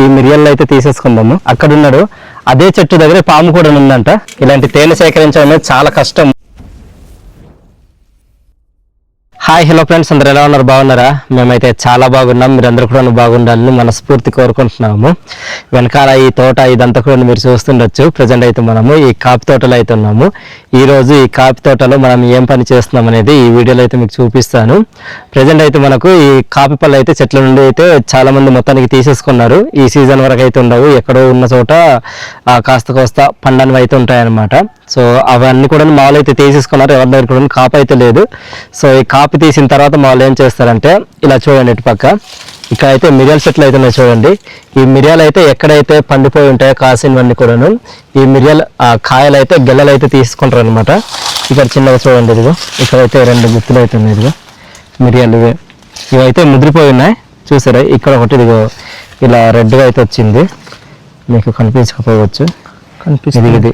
ఈ మిరియాలను అయితే తీసేసుకుందాము. అక్కడ ఉన్నాడు అదే చెట్టు దగ్గర పాము కూడా ఉందంట. ఇలాంటి తేనె సేకరించడం అనేది చాలా కష్టం. హాయ్ హలో ఫ్రెండ్స్, అందరు ఎలా ఉన్నారు? బాగున్నారా? మేమైతే చాలా బాగున్నాం. మీరందరూ కూడా బాగుండాలని మనస్ఫూర్తి కోరుకుంటున్నాము. వెనకాల ఈ తోట ఇదంతా కూడా మీరు చూస్తుండొచ్చు. ప్రజెంట్ అయితే మనము ఈ కాఫీ తోటలో అయితే ఉన్నాము. ఈరోజు ఈ కాఫీ తోటలో మనం ఏం పని చేస్తున్నాం అనేది ఈ వీడియోలో అయితే మీకు చూపిస్తాను. ప్రజెంట్ అయితే మనకు ఈ కాఫీ పళ్ళు అయితే చెట్ల నుండి అయితే చాలా మంది మొత్తానికి తీసేసుకున్నారు. ఈ సీజన్ వరకు అయితే ఉండవు, ఎక్కడో ఉన్న చోట కాస్త కోస్త పండనివి అయితే ఉంటాయన్నమాట. సో అవన్నీ కూడా మామూలు అయితే తీసేసుకున్నారు. ఎవరి దగ్గర కూడా కాపు అయితే లేదు. సో ఈ కాపు తీసిన తర్వాత మామూలు ఏం చేస్తారంటే ఇలా చూడండి, ఇటు పక్క ఇక్కడ అయితే మిరియాల చెట్లు అయితే ఉన్నాయి చూడండి. ఈ మిరియాలు అయితే ఎక్కడైతే పండిపోయి ఉంటాయో కాసినవన్నీ కూడాను ఈ మిరియాల కాయలు అయితే గెల్లలు అయితే తీసుకుంటారు అనమాట. ఇక్కడ చిన్నగా చూడండి, ఇదిగో ఇక్కడైతే 2 గుత్తులు అయితే ఉన్నాయి. ఇదిగో మిరియాలు ఇవైతే ముదిరిపోయి ఉన్నాయి చూసారా. ఇక్కడ ఒకటి ఇదిగో ఇలా రెడ్గా అయితే వచ్చింది, మీకు కనిపించకపోవచ్చు. కనిపిస్తుంది, ఇది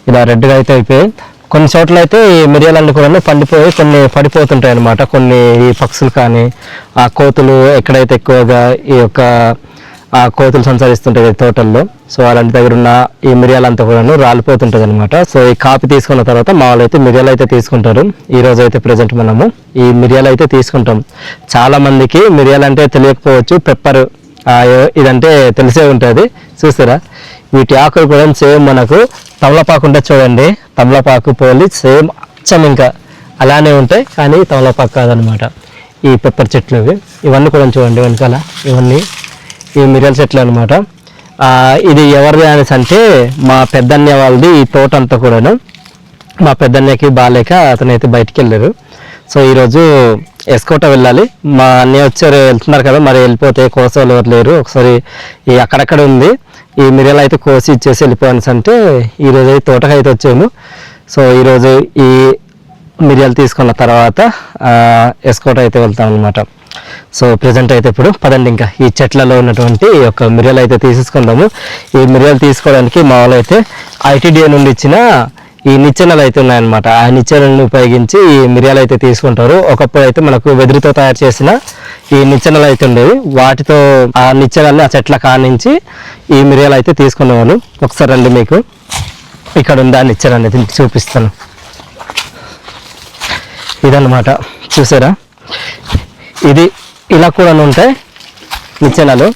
ఇలా రెడ్గా అయితే అయిపోయి కొన్ని చోట్ల అయితే ఈ మిరియాలన్నీ కూడా పండిపోయి కొన్ని పడిపోతుంటాయి అన్నమాట. కొన్ని ఈ పక్షులు కానీ ఆ కోతులు ఎక్కడైతే ఎక్కువగా ఈ యొక్క కోతులు సంచరిస్తుంటాయి తోటల్లో, సో అలాంటి దగ్గర ఉన్న ఈ మిరియాలంతా కూడా రాలిపోతుంటుంది అనమాట. సో ఈ కాపీ తీసుకున్న తర్వాత మామూలు అయితే మిరియాలు అయితే తీసుకుంటారు. ఈ రోజు అయితే ప్రజెంట్ మనము ఈ మిరియాలు అయితే తీసుకుంటాం. చాలా మందికి మిరియాలు అంటే తెలియకపోవచ్చు, పెప్పర్ ఇదంటే తెలిసే ఉంటుంది. చూసారా, వీటి ఆకులు కూడా సేమ్ మనకు తమలపాకు ఉంటుంది చూడండి. తమలపాకు పోలి సేమ్ అచ్చం ఇంకా అలానే ఉంటాయి, కానీ తమలపాకు కాదనమాట. ఈ పెప్పర్ చెట్లు ఇవన్నీ కూడా చూడండి వెనకాల, ఇవన్నీ ఈ మిరియాల చెట్లు అనమాట. ఇది ఎవరిది అనేసి అంటే మా పెద్దన్నయ్య వాళ్ళది ఈ తోట అంతా కూడాను. మా పెద్దన్నయ్యకి బాగాలేక అతనైతే బయటికి వెళ్ళారు. సో ఈరోజు ఎస్కోట వెళ్ళాలి. మా అన్నయ్య వచ్చారు, వెళ్తున్నారు కదా, మరి వెళ్ళిపోతే కోసలు ఎవరు లేరు. ఒకసారి ఈ అక్కడక్కడ ఉంది ఈ మిరియాలు అయితే కోసి ఇచ్చేసి వెళ్ళిపోయాను అంటే ఈరోజు అయితే తోటకి అయితే వచ్చాము. సో ఈరోజు ఈ మిరియాలు తీసుకున్న తర్వాత ఎస్కోట అయితే వెళ్తాం అనమాట. సో ప్రజెంట్ అయితే ఇప్పుడు పదండి ఇంకా ఈ చెట్లలో ఉన్నటువంటి ఒక మిరియాలు అయితే తీసేసుకుందాము. ఈ మిరియాలు తీసుకోవడానికి మామూలు అయితే ఐటీడీఏ నుండి ఇచ్చిన ఈ నిచ్చెనలు అయితే ఉన్నాయన్నమాట. ఆ నిచ్చెనలను ఉపయోగించి ఈ మిరియాలు అయితే తీసుకుంటారు. ఒకప్పుడు అయితే మనకు వెదురుతో తయారు చేసిన ఈ నిచ్చెనలు అయితే ఉండేవి. వాటితో ఆ నిచ్చెనల్ని ఆ చెట్ల కానించి ఈ మిరియాలు అయితే తీసుకునేవాళ్ళు. ఒకసారి రండి, మీకు ఇక్కడ ఉంది ఆ నిచ్చెన అనేది చూపిస్తాను. ఇదన్నమాట, చూసారా, ఇది ఇలా కూడా ఉంటాయి నిచ్చెనలు.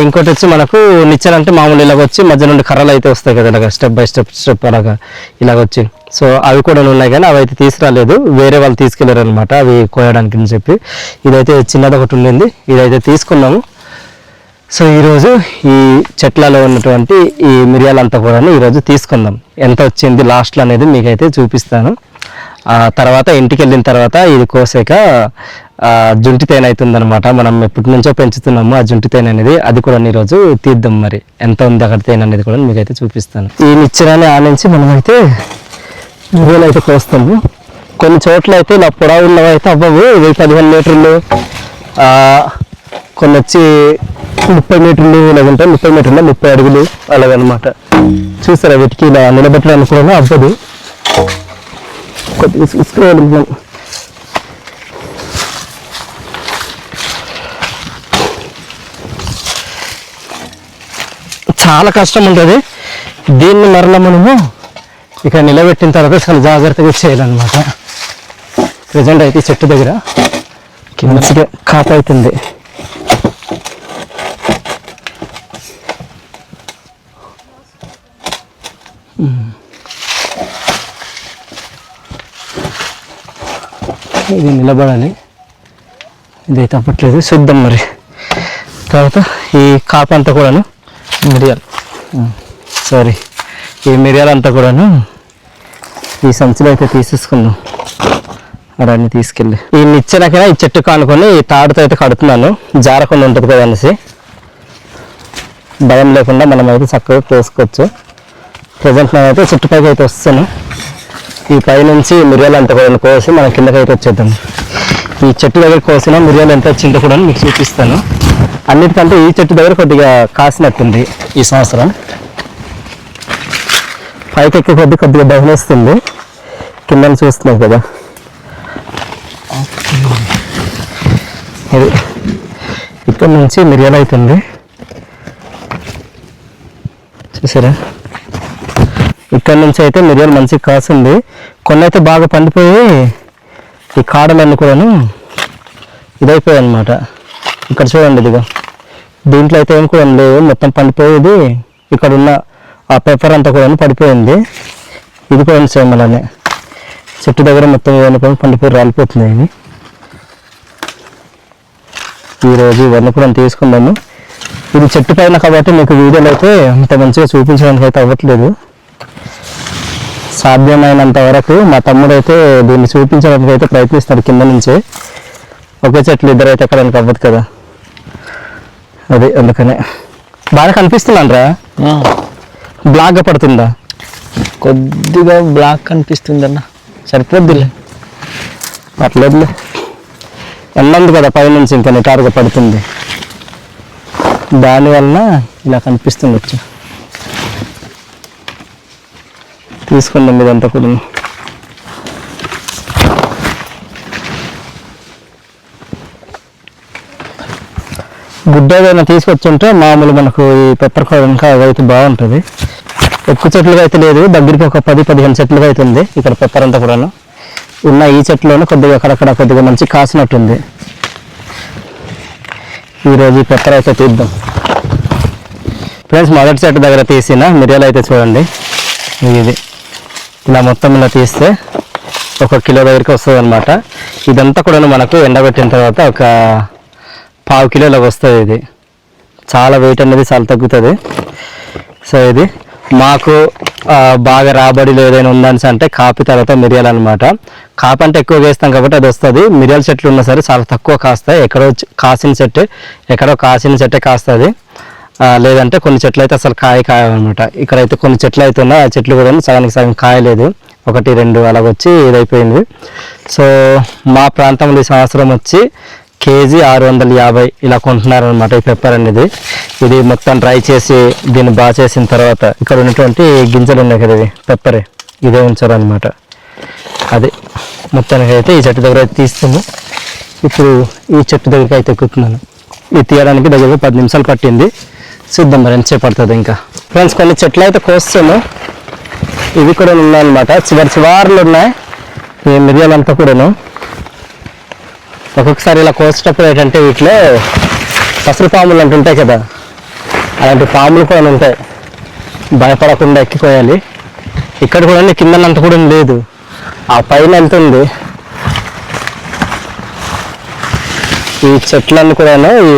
ఇంకోటి వచ్చి మనకు నిచ్చెన అంటే మామూలు ఇలాగ వచ్చి మధ్య నుండి కర్రలు అయితే వస్తాయి కదా, ఇలాగ స్టెప్ బై స్టెప్ అలాగా ఇలాగ వచ్చి. సో అవి కూడా ఉన్నాయి, కానీ అవి అయితే తీసుకురాలేదు, వేరే వాళ్ళు తీసుకెళ్లారు అనమాట అవి కోయడానికి అని చెప్పి. ఇదైతే చిన్నది ఒకటి ఉండింది, ఇదైతే తీసుకున్నాము. సో ఈరోజు ఈ చెట్లలో ఉన్నటువంటి ఈ మిరియాలంతా కూడా ఈరోజు తీసుకుందాం. ఎంత వచ్చింది లాస్ట్లో అనేది మీకైతే చూపిస్తాను. తర్వాత ఇంటికి వెళ్ళిన తర్వాత ఇది కోసాక జుంటి తేనె అవుతుందన్నమాట. మనం ఎప్పటి నుంచో పెంచుతున్నాము ఆ జుంటి తేనె అనేది, అది కూడా ఈరోజు తీద్దాం. మరి ఎంత ఉంది అక్కడ తేనె అనేది కూడా మీకైతే చూపిస్తాను. ఈ నిచ్చెనని ఆనించి మనమైతే మిరియాలు అయితే కోస్తాము. కొన్ని చోట్ల అయితే ఇలా పొడవు ఉన్నవి అయితే అవ్వవు, 15 మీటర్లు, కొన్ని వచ్చి 30 మీటర్లు ఇలాగుంటాయి. 30 మీటర్లు 30 అడుగులు అలాగనమాట. చూసారా, వీటికి ఇలా నిలబెట్టడానికి కూడా అవ్వదు. కొద్దిగా చూసుకోవాలి. చాలా కష్టం ఉంటుంది దీన్ని. మరలా మనము ఇక్కడ నిలబెట్టిన తర్వాత చాలా జాగ్రత్తగా చేయాలన్నమాట. ప్రజెంట్ అయితే చెట్టు దగ్గర మంచిగా కాపు అవుతుంది. ఇది నిలబడాలి, ఇదైతే అవ్వట్లేదు, చూద్దాం మరి. తర్వాత ఈ కాపు అంతా కూడాను మిరియాలు ఈ మిరియాలంతా కూడాను ఈ సంచిలో అయితే తీసేసుకుందాం. అవన్నీ తీసుకెళ్ళి ఈ నిచ్చెనకైనా ఈ చెట్టు కానుకొని ఈ తాడుతో అయితే కడుతున్నాను, జారకుండా ఉంటుంది కదా అనేసి. భయం లేకుండా మనం అయితే చక్కగా కోసుకోవచ్చు. ప్రజెంట్ నేనైతే చెట్టుపైకి అయితే వస్తాను. ఈ పైనుంచి మిరియాలు అంతా కూడా కోసి మనం కిందకైతే వచ్చేద్దాం. ఈ చెట్టు దగ్గర కోసిన మిరియాలు ఎంత వచ్చిందో కూడా మీకు చూపిస్తాను. అన్నిటికంటే ఈ చెట్టు దగ్గర కొద్దిగా కాసినట్టుంది ఈ సంవత్సరం. పైకి ఎక్కి కొద్దిగా భయం వేస్తుంది, కింద చూస్తున్నాం కదా. ఇది ఇక్కడ నుంచి మిరియాలు అవుతుంది. చూసారా, ఇక్కడ నుంచి అయితే మిరియాలు మంచిగా కాసింది. కొన్ని అయితే బాగా పండిపోయి ఈ కాడలన్నీ కూడాను ఇదైపోయాయి అన్నమాట. ఇక్కడ చూడండి, ఇదిగా దీంట్లో అయితే ఏం కూడా లేవు, మొత్తం పండిపోయేది. ఇక్కడ ఉన్న ఆ పెప్పర్ అంతా కూడా పడిపోయింది. ఇది కూడా సేమ్ అలానే చెట్టు దగ్గర మొత్తం ఇవన్నీ పండిపోయి రాలిపోతున్నాయి. ఇవి ఈరోజు ఇవన్నీ కూడా తీసుకున్నాము. ఇది చెట్టు పైన కాబట్టి మీకు వీడియోలో అయితే అంత మంచిగా చూపించడానికి అయితే అవ్వట్లేదు. సాధ్యమైనంత వరకు మా తమ్ముడు అయితే దీన్ని చూపించడానికి అయితే ప్రయత్నిస్తాడు కింద నుంచే. ఒకే చెట్లు ఇద్దరు అయితే ఎక్కడానికి అవ్వదు కదా, అది అందుకనే. బాగా కనిపిస్తుందంట్రా? బ్లాక్గా పడుతుందా? కొద్దిగా బ్లాక్ కనిపిస్తుందన్న, సరిపోద్దిలే. పర్లేదులే, ఎండంది కదా పైనుంచి, ఇంకా నిటారుగా పడుతుంది, దానివలన ఇలా కనిపిస్తుండొచ్చు. తీసుకుందాం ఇదంతా కూడా. గుడ్డ ఏదైనా తీసుకొచ్చుంటే మామూలు మనకు ఈ పెప్పర్ ఇంకా అవైతే బాగుంటుంది. ఎక్కువ చెట్లుగా అయితే లేదు, దగ్గరికి ఒక 10-15 చెట్లుగా అయితే ఉంది ఇక్కడ పెప్పర్ అంతా కూడాను. ఉన్న ఈ చెట్లోనే కొద్దిగా అక్కడక్కడ కొద్దిగా మంచి కాసినట్టుంది. ఈరోజు ఈ పెప్పర్ అయితే తీద్దాం ఫ్రెండ్స్. మొదటి చెట్టు దగ్గర తీసిన మిరియాలు అయితే చూడండి, ఇది ఇలా మొత్తం ఇలా తీస్తే 1 కిలో దగ్గరికి వస్తుంది అనమాట. ఇదంతా కూడా మనకు ఎండబెట్టిన తర్వాత ఒక 1/2 కిలోలకు వస్తుంది. ఇది చాలా వెయిట్ అనేది చాలా తగ్గుతుంది. సో ఇది మాకు బాగా రాబడిలో ఏదైనా ఉందని అంటే కాపీ తర్వాత మిరియాలు అనమాట. కాపీ అంటే ఎక్కువ వేస్తాం కాబట్టి అది వస్తుంది. మిరియాల చెట్లు ఉన్నా సరే చాలా తక్కువ కాస్తాయి. ఎక్కడో కాసిన చెట్టే కాస్తుంది. లేదంటే కొన్ని చెట్లు అయితే అసలు కాయనమాట. ఇక్కడైతే కొన్ని చెట్లు అయితే ఉన్నాయి, ఆ చెట్లు కూడా సగానికి సగం కాయలేదు, 1-2 అలాగొచ్చి ఇదైపోయింది. సో మా ప్రాంతంలో ఈ సంవత్సరం వచ్చి కేజీ 650 ఇలా కొంటున్నారనమాట ఈ పెప్పర్ అనేది. ఇది మొత్తం డ్రై చేసి దీన్ని బాగా చేసిన తర్వాత ఇక్కడ ఉన్నటువంటి గింజలు ఉన్నాయి కదా, ఇవి పెప్పరే, ఇదే ఉంచారనమాట. అది మొత్తానికి అయితే ఈ చెట్టు దగ్గర అయితే తీస్తాము. ఇప్పుడు ఈ చెట్టు దగ్గరికి అయితే ఎక్కుతున్నాను. ఇది తీయడానికి దగ్గర 10 నిమిషాలు పట్టింది. చూద్దాం మరి ఎంతసేపు పడుతుంది. ఇంకా ఫ్రెండ్స్ కొన్ని చెట్లు అయితే కోస్తాము, ఇవి కూడా ఉన్నాయన్నమాట. చివరిలో ఉన్నాయి ఈ మిరియాలంతా కూడాను. ఒక్కొక్కసారి ఇలా కోసేటప్పుడు ఏంటంటే వీటిలో పసరు పాములు అంటుంటాయి కదా, అలాంటి పాములు కూడా ఉంటాయి. భయపడకుండా ఎక్కిపోయాలి. ఇక్కడ కూడా కిందనంత కూడా లేదు, ఆ పైన వెళ్తుంది. ఈ చెట్లన్నీ కూడా ఈ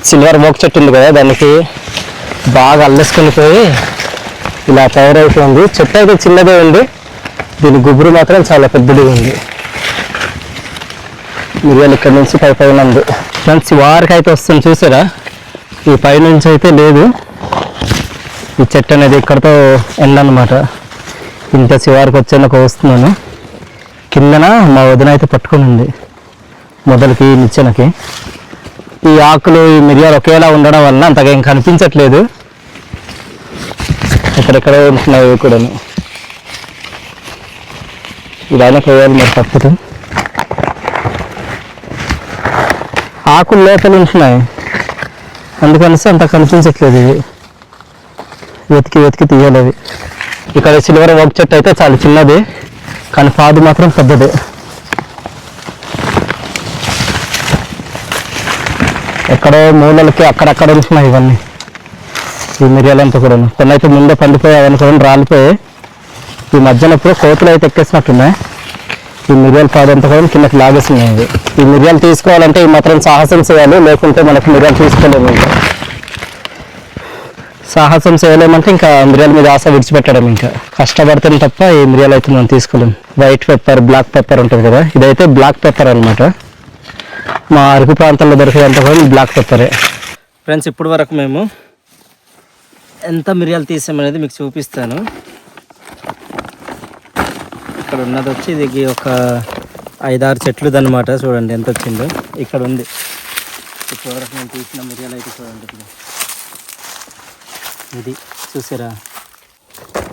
సిల్వర్ మోక్ చెట్టు ఉంది కదా, దానికి బాగా అల్లేసుకొని పోయి ఇలా తయారైపోయింది. చెట్టు అయితే చిన్నదే ఉంది, దీని గుబురు మాత్రం చాలా పెద్దదిగా ఉంది. మిరియాలు ఇక్కడ నుంచి పైన ఉంది ఫ్రెండ్స్. వారికి అయితే వస్తుంది చూసారా, ఈ పైనుంచి అయితే లేదు. ఈ చెట్టు అనేది ఇక్కడతో ఎండ అనమాట. ఇంత శివారికి వచ్చాక వస్తున్నాను. కిందన మా వదిన అయితే పట్టుకుని ఉంది మొదలకి నిచ్చెనకి. ఈ ఆకులు ఈ మిరియాలు ఒకేలా ఉండడం వల్ల అంతగా ఏం కనిపించట్లేదు. ఎక్కడెక్కడ ఉంటున్నాయి కూడా, ఇలానే పోయాలి మరి తప్పదు. ఆకులు లోపల ఉంటున్నాయి, అందుకనేసి అంత కనిపించట్లేదు. ఇవి వెతికి తీయాలి. అవి ఇక్కడ సిల్వర్ ఓక్ చెట్టు అయితే చాలా చిన్నది, కానీ పాదు మాత్రం పెద్దది. ఎక్కడో మూలలకి అక్కడక్కడ ఉంటున్నాయి ఇవన్నీ ఈ మిరియాలంతా కూడా. కొన్ని అయితే ముందే పండిపోయాయి అనుకోని రాలిపోయాయి. ఈ మధ్యనప్పుడు కోతులు అయితే ఎక్కేసినట్టున్నాయి. ఈ మిరియాల పాదంతా కూడా కిందకి లాగేస్తున్నాయి. ఇవి ఈ మిరియాలు తీసుకోవాలంటే ఈ మాత్రం సాహసం చేయాలి, లేకుంటే మనకు మిరియాలు తీసుకోలేము. ఇంకా సాహసం చేయలేమంటే ఇంకా మిరియాల మీద ఆశ విడిచిపెట్టడం, ఇంకా కష్టపడితే తప్ప ఈ మిరియాలు అయితే మనం తీసుకోలేము. వైట్ పెప్పర్, బ్లాక్ పెప్పర్ ఉంటుంది కదా, ఇదైతే బ్లాక్ పెప్పర్ అనమాట. మా అరకు ప్రాంతంలో దొరికేదంతా కూడా బ్లాక్ పెప్పరే. ఫ్రెండ్స్ ఇప్పుడు వరకు మేము ఎంత మిరియాలు తీసామనేది మీకు చూపిస్తాను. ఇక్కడ ఉన్నది వచ్చి ఇది ఒక 5-6 చెట్లు అనమాట. చూడండి ఎంత వచ్చిందో. ఇక్కడ ఉంది ఇప్పుడు వరకు నేను తీసిన మిరియాలు అయితే చూడండి. ఇది చూసారా,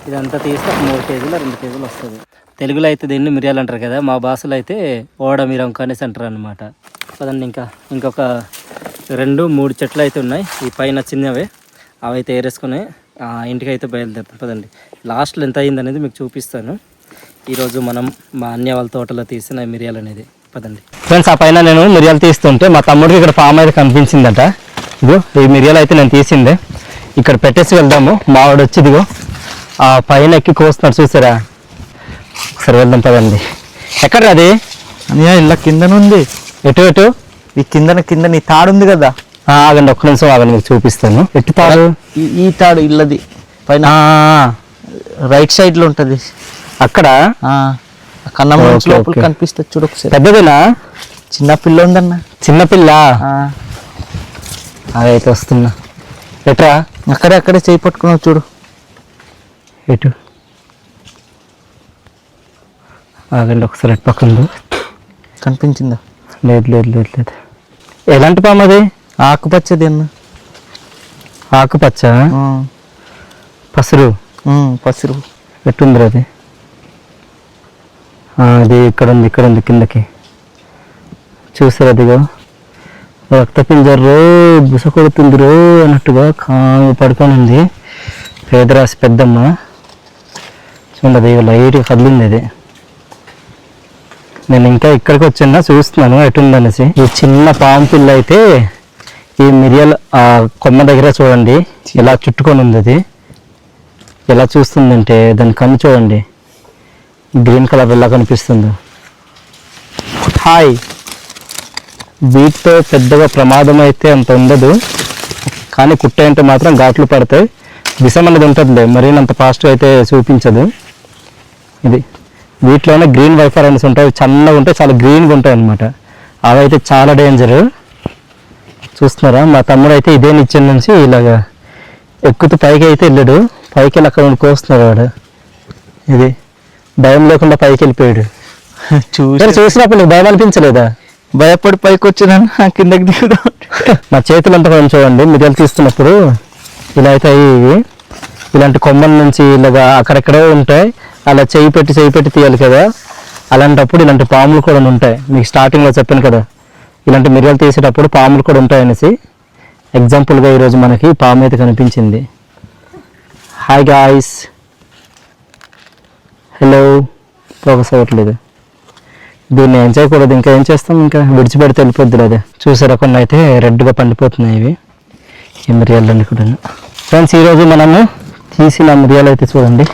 ఇదంతా తీస్తే 3 కేజీలు 2 కేజీలు వస్తుంది. తెలుగులో అయితే దీన్ని మిరియాలు అంటారు కదా, మా భాషలో అయితే ఓడ మిరంక అనేసి అంటారు అనమాట. కదండి ఇంకొక 2-3 చెట్లు అయితే ఉన్నాయి. ఈ పైన చిన్నవే, అవి అయితే ఏరేసుకుని ఇంటికి అయితే బయలుదేరుతాం పదండి. లాస్ట్లో ఎంత అయింది అనేది మీకు చూపిస్తాను. ఈరోజు మనం మా అన్య వాళ్ళ తోటలో తీసిన మిరియాలు అనేది పదండి ఫ్రెండ్స్. ఆ పైన నేను మిరియాలు తీస్తుంటే మా తమ్ముడికి ఇక్కడ పాము అయితే కనిపించిందట. ఇదిగో ఈ మిరియాలు అయితే నేను తీసిందే, ఇక్కడ పెట్టేసి వెళ్దాము. మావాడు వచ్చి ఇదిగో ఆ పైన ఎక్కి కోస్తున్నాడు చూసారా. ఒకసారి వెళ్దాం పదండి. ఎక్కడ అది అనియా ఇలా కిందనుంది. ఎటు ఎటు ఈ కింద నీ తాడు ఉంది కదా. ఆగండి ఒక్క నిమిషం ఆగండి, మీకు చూపిస్తాను. ఎట్టు తాడు? ఈ తాడు ఇల్లది పైన రైట్ సైడ్ లో ఉంటది అక్కడ. కన్నం లోపల కనిపిస్తుంది చూడు ఒకసారి. పెద్దదేనా? చిన్న పిల్ల ఉందన్న. చిన్నపిల్ల అదైతే వస్తున్నా. ఎట్రా? అక్కడే చేయి పట్టుకున్నావు చూడు. ఎటు? ఆగండి ఒకసారి ఎటు పక్కన కనిపించిందా? లేదు లేదు లేదు లేదు. ఎలాంటి పాము అది? ఆకుపచ్చది అన్న. ఆకుపచ్చ పసురు పసురు ఎట్టుంది అది? అది ఇక్కడ ఉంది కిందకి చూసారు. అదిగో రక్తపింజర్రో బుస కొడుతుందిరో అన్నట్టుగా కాము పడుకొని ఉంది. పేదరాశి పెద్దమ్మ చూడండి, లైట్గా కదిలింది అది. నేను ఇంకా ఇక్కడికి వచ్చినా చూస్తున్నాను ఎటుందనేసి. ఈ చిన్న పాము పిల్ల అయితే ఈ మిరియాల కొమ్మ దగ్గర చూడండి ఎలా చుట్టుకొని ఉంది. అది ఎలా చూస్తుందంటే దాని కన్ను చూడండి, గ్రీన్ కలర్ ఎలా కనిపిస్తుందో. హాయ్. వీటితో పెద్దగా ప్రమాదం అయితే అంత ఉండదు, కానీ కుట్టాయంటే మాత్రం ఘాట్లు పడతాయి. విషం అనేది ఉంటుందిలే, మరీ అంత ఫాస్ట్గా అయితే చూపించదు. ఇది వీటిలోనే గ్రీన్ వైఫర్ అనేసి ఉంటాయి, చల్లగా ఉంటాయి, చాలా గ్రీన్గా ఉంటాయి అన్నమాట. అవి అయితే చాలా డేంజర్. చూస్తున్నారా, మా తమ్ముడు అయితే ఇదే నిచ్చెన నుంచి ఇలాగా ఎక్కుతూ పైకి అయితే వెళ్ళాడు. పైకి వెళ్ళి అక్కడ కోస్తున్నాడు వాడు. ఇది భయం లేకుండా పైకి వెళ్ళిపోయాడు. చూసినప్పుడు నీకు భయం అనిపించలేదా? భయపడి పైకి వచ్చినా కిందకి దిగుదా. మా చేతులంతా కొంచెం చూడండి, మిరియాలు తీస్తున్నప్పుడు ఇలా అయితే అయ్యి ఇలాంటి కొమ్మల నుంచి ఇలాగా అక్కడెక్కడో ఉంటాయి. అలా చేయి పెట్టి తీయాలి కదా. అలాంటప్పుడు ఇలాంటి పాములు కూడా ఉంటాయి. మీకు స్టార్టింగ్లో చెప్పాను కదా, ఇలాంటి మిరియాలు తీసేటప్పుడు పాములు కూడా ఉంటాయి అనేసి. ఎగ్జాంపుల్గా ఈరోజు మనకి పాము అయితే కనిపించింది. Hi guys, hello. ఫోకస్ అవ్వట్లేదు. దీన్ని ఏం చేయకూడదు, ఇంకా ఏం చేస్తాం, ఇంకా విడిచిపెడితే వెళ్ళిపోద్ది. అదే చూసారా, కొన్ని అయితే రెడ్గా పండిపోతున్నాయి ఇవి ఈ మిరియాలన్నీ కూడా. ఫ్రెండ్స్, ఈరోజు మనము తీసిన మిరియాలు అయితే చూడండి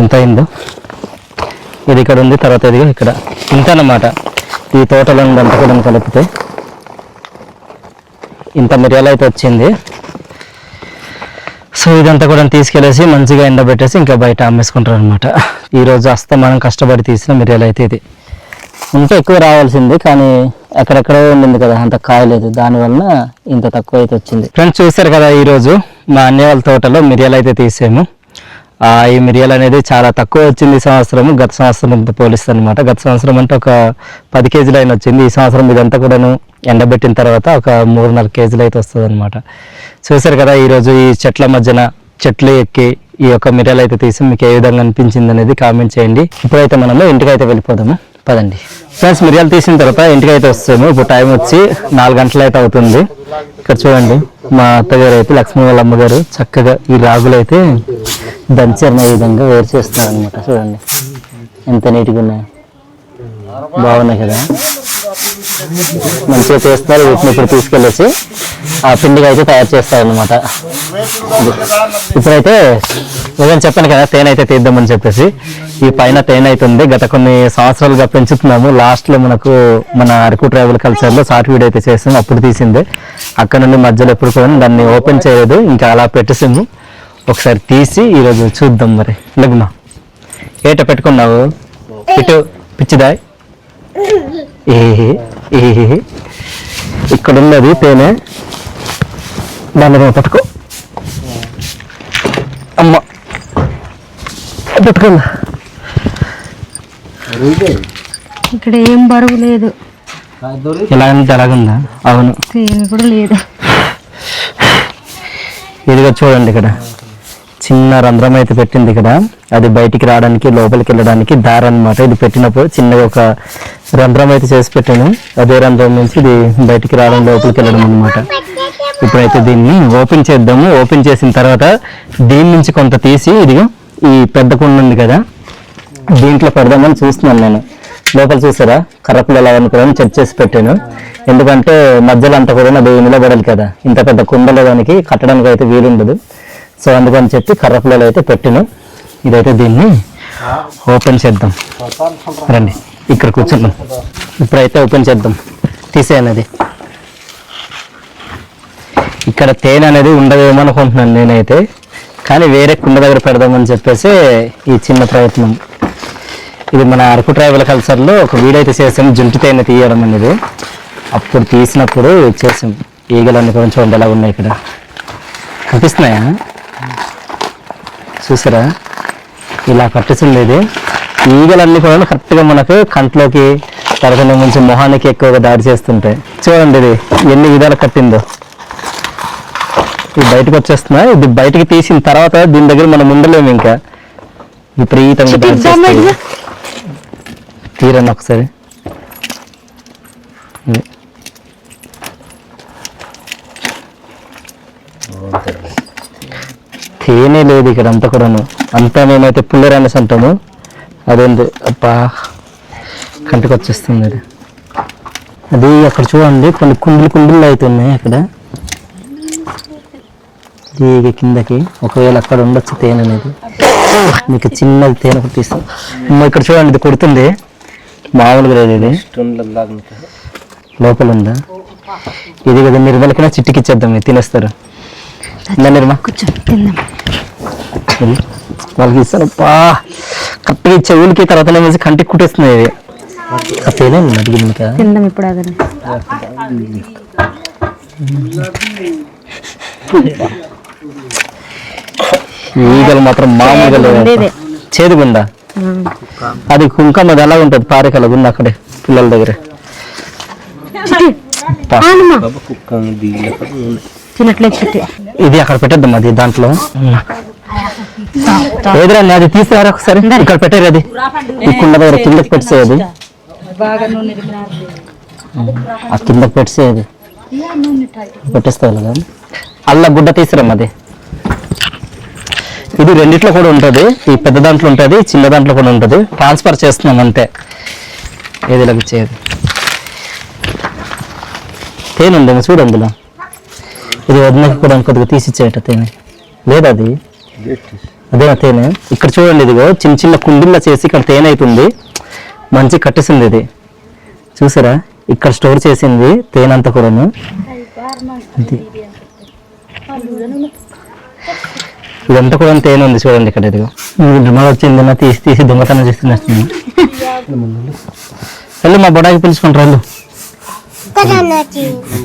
ఎంత అయిందో. ఇది ఇక్కడ ఉంది, తర్వాత ఇది ఇక్కడ. ఇంత అన్నమాట ఈ తోటలో అంతా కూడా కలిపితే ఇంత మిరియాలు అయితే వచ్చింది. సో ఇదంతా కూడా తీసుకెళ్ళేసి మంచిగా ఎండబెట్టేసి ఇంకా బయట అమ్మేసుకుంటారు అనమాట. ఈరోజు మనం కష్టపడి తీసిన మిరియాలు అయితే ఇది. ఇంకా ఎక్కువ రావాల్సింది, కానీ ఎక్కడెక్కడో ఉండింది కదా, అంత కాయలేదు. దానివల్ల ఇంత తక్కువ అయితే వచ్చింది. ఫ్రెండ్స్, చూస్తారు కదా, ఈరోజు మా అన్నయ్య వాళ్ళ తోటలో మిరియాలు అయితే తీసాము. ఈ మిరియాలు అనేది చాలా తక్కువ వచ్చింది ఈ సంవత్సరం, గత సంవత్సరంతో పోలిస్తే అనమాట. గత సంవత్సరం అంటే ఒక 10 కేజీలు అయినా వచ్చింది. ఈ సంవత్సరం ఇదంతా కూడాను ఎండబెట్టిన తర్వాత ఒక 3-4 కేజీలు అయితే వస్తుంది అనమాట. చూసారు కదా, ఈరోజు ఈ చెట్ల మధ్యన చెట్లు ఎక్కి ఈ యొక్క మిరియాలు అయితే తీసి మీకు ఏ విధంగా అనిపించింది అనేది కామెంట్ చేయండి. ఇప్పుడైతే మనము ఇంటికైతే వెళ్ళిపోదాము పదండి. ఫ్రెండ్స్, మిరియాలు తీసిన తర్వాత ఇంటికైతే వస్తాము. ఇప్పుడు టైం వచ్చి 4 గంటలు అయితే అవుతుంది. ఇక్కడ చూడండి, మా అత్తగారు అయితే లక్ష్మీ వాళ్ళ అమ్మగారు చక్కగా ఈ రాగులు అయితే దంచర్న ఈ విధంగా వేరు చేస్తున్నారు అనమాట. చూడండి ఎంత నీట్గా ఉన్నాయి, బాగున్నాయి కదా, మంచిగా చేస్తున్నారు. వీటిని ఇప్పుడు తీసుకెళ్ళేసి ఆ పిండిగా అయితే తయారు చేస్తారనమాట. ఇప్పుడైతే ఏదైనా చెప్పాను కదా, తేనె అయితే తీద్దామని చెప్పేసి ఈ పైన తేనె అయితే ఉంది. గత కొన్ని సంవత్సరాలుగా పెంచుతున్నాము. లాస్ట్లో మనకు మన అరకు ట్రైబల్ కల్చర్లో షార్ట్ వీడియో అయితే చేస్తాము, అప్పుడు తీసింది. అక్కడ నుండి మధ్యలో ఎప్పుడు కూడా దాన్ని ఓపెన్ చేయలేదు, ఇంకా అలా పెట్టేసాము. ఒకసారి తీసి ఈరోజు చూద్దాం. మరి లగ్మా ఏట పెట్టుకున్నావు ఇటు పిచ్చిదాయ్. ఇక్కడ ఉన్నది తేనె, దాన్ని పట్టుకో అమ్మ, పెట్టుకుందా. ఇక్కడ ఏం బరువు లేదు, ఎలాగంటే ఎలాగుందా? అవును, తేనె కూడా లేదు. ఇదిగా చూడండి, ఇక్కడ చిన్న రంధ్రం అయితే పెట్టింది. ఇక్కడ అది బయటికి రావడానికి లోపలికి వెళ్ళడానికి దారి అనమాట. ఇది పెట్టినప్పుడు చిన్నగా ఒక రంధ్రం అయితే చేసి పెట్టాను. అదే రంధ్రం నుంచి ఇది బయటికి రావడం లోపలికి వెళ్ళడం అనమాట. ఇప్పుడైతే దీన్ని ఓపెన్ చేద్దాము. ఓపెన్ చేసిన తర్వాత దీని నుంచి కొంత తీసి ఇదిగో ఈ పెద్ద కుండ ఉంది కదా దీంట్లో పెడదామని చూస్తున్నాను నేను. లోపల చూసారా కర్రపులు ఎలా అనుకోవడం చెక్ చేసి పెట్టాను. ఎందుకంటే మధ్యలో అంతా కూడా అది నిలబడాలి కదా, ఇంత పెద్ద కుండలో దానికి కట్టడానికి అయితే వీలుండదు. సో అందుకని చెప్పి కర్రపులలో అయితే పెట్టాను. ఇదైతే దీన్ని ఓపెన్ చేద్దాం. రండి ఇక్కడ కూర్చుందాం. ఇప్పుడైతే ఓపెన్ చేద్దాం. తీసేయనది ఇక్కడ తేనె అనేది ఉండదేమో అనుకుంటున్నాను నేనైతే, కానీ వేరే కుండ దగ్గర పెడదామని చెప్పేసి ఈ చిన్న ప్రయత్నం. ఇది మన అరకు ట్రైబల్ కల్చర్లో ఒక వీడియో అయితే చేసాం, జుంటు తేనె తీయడం అనేది. అప్పుడు తీసినప్పుడు చేసాం. ఈగలన్నీ కొంచెం ఉండేలా ఉన్నాయి. ఇక్కడ కనిపిస్తున్నాయా చూసారా, ఇలా కట్టిస్తుండేది. ఈగలన్నీ కూడా కరెక్ట్గా మనకు కంట్లోకి తర్వాత నుంచి మొహానికి ఎక్కువగా దాడి చేస్తుంటాయి. చూడండి ఇది ఎన్ని విధాలు కట్టిందో. ఇది బయటకు వచ్చేస్తున్నా. ఇది బయటకి తీసిన తర్వాత దీని దగ్గర మనం ఉండలేము, ఇంకా విపరీతంగా దాడి చేస్తుంది. తీరండి ఒకసారి. తేనే లేదు ఇక్కడ అంతా కూడాను. అంతా మేమైతే పుల్లర్ అనేసి అంటాము. అదేంటి అబ్బా కంటికి వచ్చేస్తుంది అది. అది అక్కడ చూడండి కొన్ని కుండలు అవుతున్నాయి అక్కడ దీగి కిందకి. ఒకవేళ అక్కడ ఉండొచ్చు తేనె అనేది. మీకు చిన్నది తేనె కుట్టిస్తాం. ఇక్కడ చూడండి ఇది కొడుతుంది, మామూలుగా లేదు. ఇది లోపల ఉందా? ఇది కదా నిర్మలకైనా చిట్టికిచ్చేద్దాం, మీరు తినేస్తారు. నిర్మా వాళ్ళకి ఇస్తాను. కరెక్ట్గా చెవులకి తర్వాత వేసి కంటికి కుట్టేస్తున్నాయి. ఇది తేనె అడిగింది తిందాం ఇప్పుడు. అదే ఈగలు మాత్రం మామూలుగా లేదు. చేదుగుందా అది కుంకం, అది ఎలా ఉంటుంది పారికల గుండా అక్కడే పిల్లల దగ్గర. ఇది అక్కడ పెట్టేద్దాం. అది దాంట్లో ఏదైనా అది తీసేవారు ఒకసారి ఇక్కడ పెట్టారు. అది ఈ కుండ దగ్గర కిందకి పెట్టేది, ఆ కిందకి పెట్టేది పెట్టేస్తారు కదా. అల్ల గుడ్డ తీసిరమ్మ. అది ఇది రెండిట్లో కూడా ఉంటుంది. ఈ పెద్ద దాంట్లో ఉంటుంది, చిన్న దాంట్లో కూడా ఉంటుంది. ట్రాన్స్ఫర్ చేస్తున్నాం అంతే. ఏది ఇలాగ ఇచ్చేది తేనె ఉంది చూడు అందులో. ఇది వదినకి కూడా కొద్దిగా తీసిచ్చేట తేనె లేదా? అది అదేనా తేనె? ఇక్కడ చూడండి, ఇదిగో చిన్న చిన్న కుండీల్లో చేసి ఇక్కడ తేనె అవుతుంది. మంచి కట్టేసింది ఇది చూసారా. ఇక్కడ స్టోర్ చేసింది తేనె అంతా కూడాను. ఇదంతా కూడా తేనె ఉంది చూడండి ఇక్కడ. ఇదిగో రిమోట్ వచ్చిందన్నా తీసి దొంగతనం చేస్తున్నట్టు. వెళ్ళి మా బొడాకి పిలుచుకుంటారు వెళ్ళు.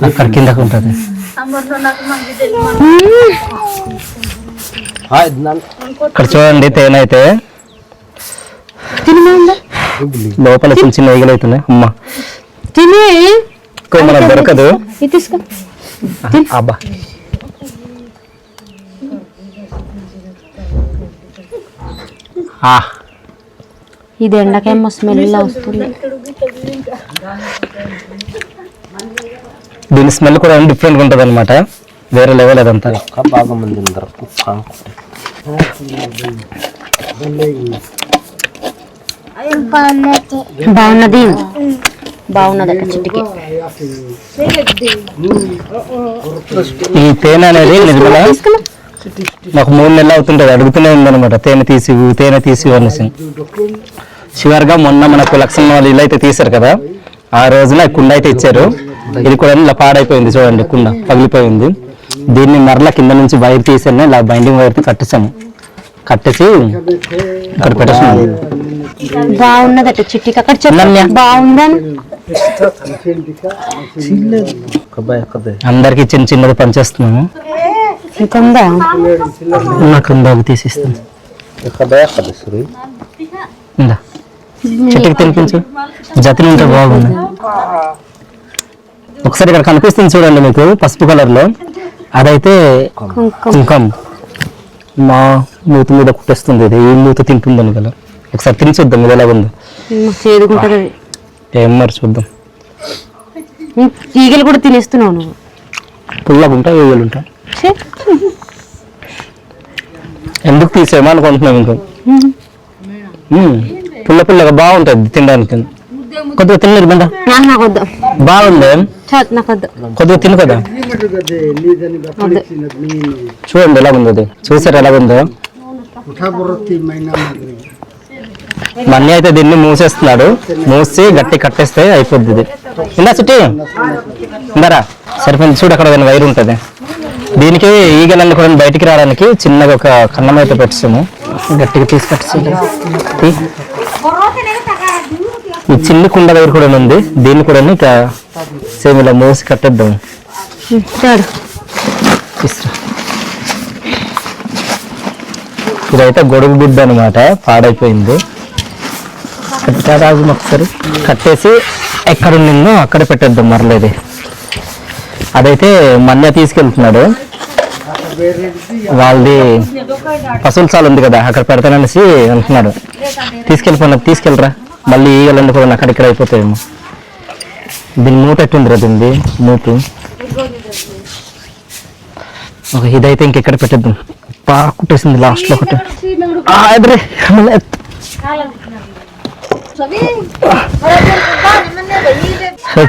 అక్కడ కిందకు ఉంటుంది. ఇక్కడ చూడండి తేనె అయితే లోపల చిన్న చిన్న ఈగలు అవుతున్నాయి. అమ్మ మనకు దొరకదు. అబ్బా ఇది ఎండకేమో స్మెల్ వస్తుంది. దీని స్మెల్ కూడా డిఫరెంట్గా ఉంటుంది అనమాట, వేరే లెవెల్. అదంతా బాగా మంది బాగున్నది బాగున్నదట చిట్టికి. ఈ తేనె అనేది నిర్మల నాకు 3 నెలలు అవుతుంటుంది, అడుగుతూనే ఉందన్నమాట తేనె తీసి అనేసి. షుగర్గా మొన్న మనకు లక్ష్మణ వాళ్ళు ఇల్లు అయితే తీశారు కదా, ఆ రోజున కుండ అయితే ఇచ్చారు. ఇది కూడా ఇలా పాడైపోయింది చూడండి, కుండ పగిలిపోయింది. దీన్ని మరలా కింద నుంచి వైర్ తీసాను, ఇలా బైండింగ్ వైర్ కట్టేసాము. కట్టేసి ఇక్కడ పెట్టేసాను. బాగున్నదట చిట్టికి. అక్కడ చెప్పండి బాగుందని. అందరికి చిన్న చిన్నది పనిచేస్తున్నాము. నాకు తీసిస్తాను. చెట్టుకి తినిపించు, జతలు ఉంటే బాగుంది. ఒకసారి ఇక్కడ కనిపిస్తుంది చూడండి మీకు పసుపు కలర్ లో, అదైతే కుంకం. మా మూత మీద కుట్టేస్తుంది. ఇది ఈ మూత తింటుందని కదా, ఒకసారి తిని చూద్దాం ఇది ఎలా ఉందో. ఏం మరి చూద్దాం. ఈగలు కూడా తినేస్తున్నావు నువ్వు. పుల్లగా ఉంటాయి ఈగలు ఉంటాయి. ఎందుకు తీసేమో అనుకుంటున్నాం ఇంకా. పుల్ల పుల్లగా బాగుంటుంది తినడానికి. కొద్దిగా తిన్నారు బిడ్డ నాకు వద్దు, బాగుంది. నాకు వద్దు. కొద్దిగా తిను కదా. చూడండి ఎలా ఉందో అది. చూసారు ఎలా ఉందో. మన్నీ అయితే దీన్ని మూసేస్తున్నాడు. మూసి గట్టి కట్టేస్తే అయిపోద్ది ఇది. ఇందా చుట్టి ఇందారా సరిపోయింది. చూడు అక్కడ వైర్ ఉంటుంది. దీనికి ఈగలన్నీ కూడా బయటికి రావడానికి చిన్నగా ఒక కన్నం అయితే పెట్టాము. గట్టిగా తీసుకొచ్చి ఈ చిన్ని కుండ దగ్గర కూడా ఉంది. దీన్ని కూడా సేమ్ ఇలా మూసి కట్టేద్దాం. ఇదైతే గొడుగు గుడ్డ అనమాట, పాడైపోయింది. రాజు ఒకసారి కట్టేసి ఎక్కడ నిన్ను అక్కడ పెట్టేద్దాం మరలేదు. అదైతే మన్య తీసుకెళ్తున్నాడు. వాళ్ళది పశువుల చాలు ఉంది కదా, అక్కడ పెడతాననేసి అంటున్నాడు. తీసుకెళ్ళరా, మళ్ళీ ఈగలన్నీ కూడా అక్కడిక్కడ అయిపోతాయేమో. దీని మూట ఎట్టుందిరా, దీనిది మూటు. ఇదైతే ఇంకెక్కడ పెట్టేద్దాం. బాగా కుట్టేసింది లాస్ట్లో ఒకటి.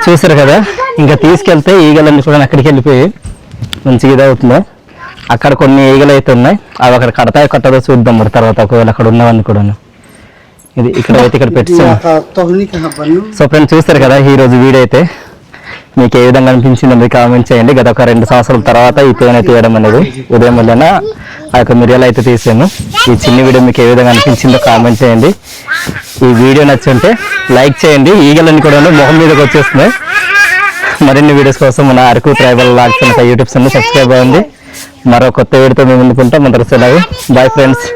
చూసారు కదా, ఇంకా తీసుకెళ్తే ఈగలన్నీ కూడా అక్కడికి వెళ్ళిపోయి మంచిగా ఇదవుతుంది. అక్కడ కొన్ని ఈగలు అయితే ఉన్నాయి, అవి అక్కడ కడతాయో కట్టదో చూద్దాం మరి తర్వాత, ఒకవేళ అక్కడ ఉన్నవన్నీ కూడా. ఇది ఇక్కడ అయితే ఇక్కడ పెట్టాము. సో ఫ్రెండ్స్ చూస్తారు కదా, ఈ రోజు వీడియో అయితే మీకు ఏ విధంగా అనిపించిందో మీరు కామెంట్ చేయండి. గత ఒక 2 సంవత్సరాల తర్వాత ఈ తేనె తీయడం అనేది ఉదయం వల్ల ఆ యొక్క మిరియాలు అయితే తీసాను. ఈ చిన్న వీడియో మీకు ఏ విధంగా అనిపించిందో కామెంట్ చేయండి. ఈ వీడియో నచ్చుంటే లైక్ చేయండి. ఈగలన్నీ కూడా మొహం మీదకి వచ్చేస్తున్నాయి. మరిన్ని వీడియోస్ కోసం మన Araku tribal logs YouTube channel subscribe అవ్వండి. మరో కొత్త వీడియోతో మేము ముందుకుంటాం. అందరూ సెలవు. Bye friends.